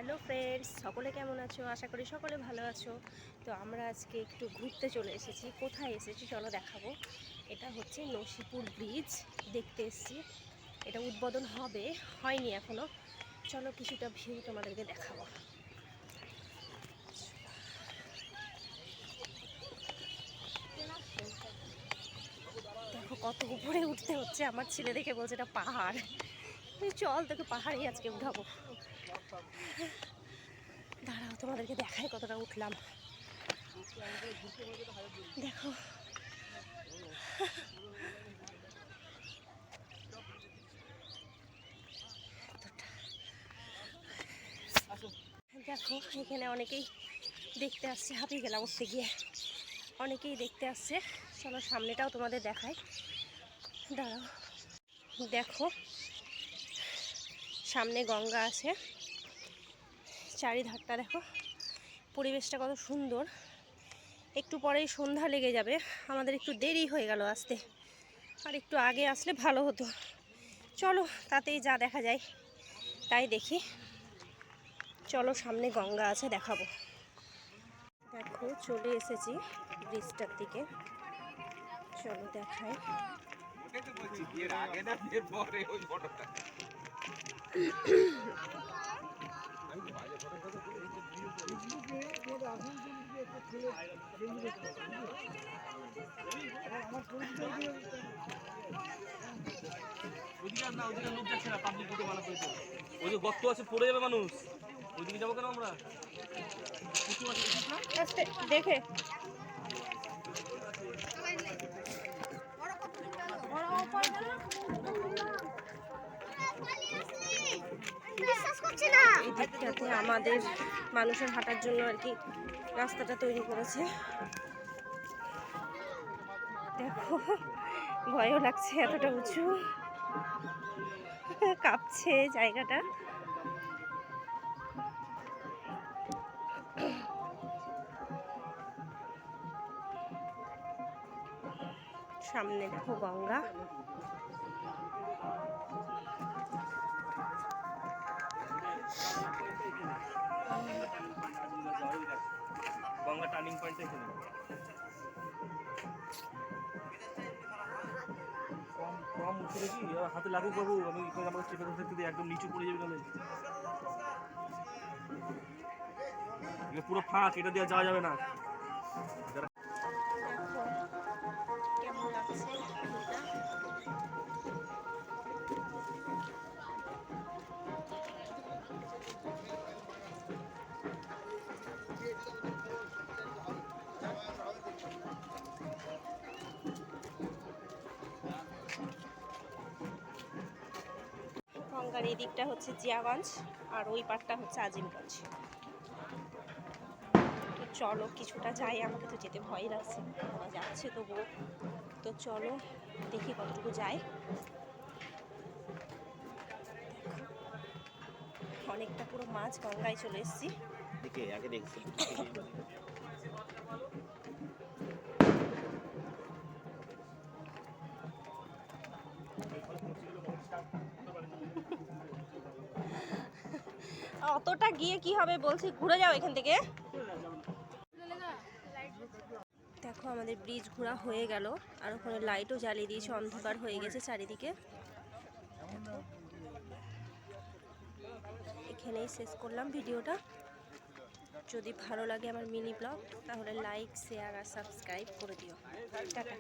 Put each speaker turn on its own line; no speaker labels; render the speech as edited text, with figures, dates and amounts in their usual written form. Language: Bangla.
হ্যালো ফ্রেন্ডস, সকলে কেমন আছো? আশা করি সকলে ভালো আছো। তো আমরা আজকে একটু ঘুরতে চলে এসেছি। কোথায় এসেছি চলো দেখাবো। এটা হচ্ছে নসিপুর ব্রিজ দেখতে এসেছি। এটা উদ্বোধন হয়নি এখনো। চলো কিছুটা ভিউ তোমাদেরকে দেখাবো। দেখো কত উপরে উঠতে হচ্ছে। আমার ছেলে দেখে বলছে এটা পাহাড়। চল তোকে পাহাড়েই আজকে উঠাবো। দাঁড়াও তোমাদেরকে দেখাই কতটা উঠলাম। দেখো দেখো এখানে অনেকেই দেখতে আসছে। হাঁপিয়ে গেলাম উঠতে গিয়ে। অনেকেই দেখতে আসছে। চলো সামনেটাও তোমাদের দেখাই। দাঁড়াও দেখো সামনে গঙ্গা আছে, চারিধারটা দেখো, পরিবেশটা কত সুন্দর। একটু পরেই সন্ধ্যা লেগে যাবে, আমাদের একটু দেরি হয়ে গেল আসতে, আর একটু আগে আসলে ভালো হতো। চলো তাতেই যা দেখা যায় তাই দেখি। চলো সামনে গঙ্গা আছে দেখাবো। দেখো চলে এসেছি ব্রিজটার দিকে, চলো দেখাই।
ওই যে গর্ত আছে, পড়ে যাবে মানুষ। ওইদিকে যাবো কেন আমরা?
দেখে এই দিকটাতে আমাদের মানুষের হাঁটার জন্য আর কি রাস্তাটা তৈরি করেছে। দেখো ভয়ও লাগছে, এতটা উঁচু, কাঁপছে জায়গাটা। সামনে দেখো গঙ্গা।
গঙ্গা টার্নিং পয়েন্ট এখানে। কম উঠে দেখি হাতে লাগুক বাবু, আমি আমাকে চেপে ধরতে দিই, একদম নিচু পড়ে যাবে তাহলে। পুরো ফাঁক, এটা দিয়ে যাওয়া যাবে না।
কেমন লাগছে গঙ্গার এই দিকটা হচ্ছে জিয়াগঞ্জ, আর ওই পারটা হচ্ছে আজিমগঞ্জ। তো চলো কিছুটা যাই, আমাকে তো যেতে ভয় লাগছে, ওরা যাচ্ছে তবুও। তো চলো দেখি কতটুকু যায়। অনেকটা পুরো মাঝ গঙ্গায় চলে এসেছি।
আগে দেখছি
অতটা গিয়ে কি হবে, বলছি ঘুরে যাও এখান থেকে। দেখো আমাদের ব্রিজ ঘোরা হয়ে গেল, আর ওখানে লাইটও জ্বালিয়ে দিয়েছে, অন্ধকার হয়ে গেছে চারিদিকে। এখানেই শেষ করলাম ভিডিওটা। যদি ভালো লাগে আমার মিনি ব্লগ তাহলে লাইক, শেয়ার আর সাবস্ক্রাইব করে দিও। টাটা।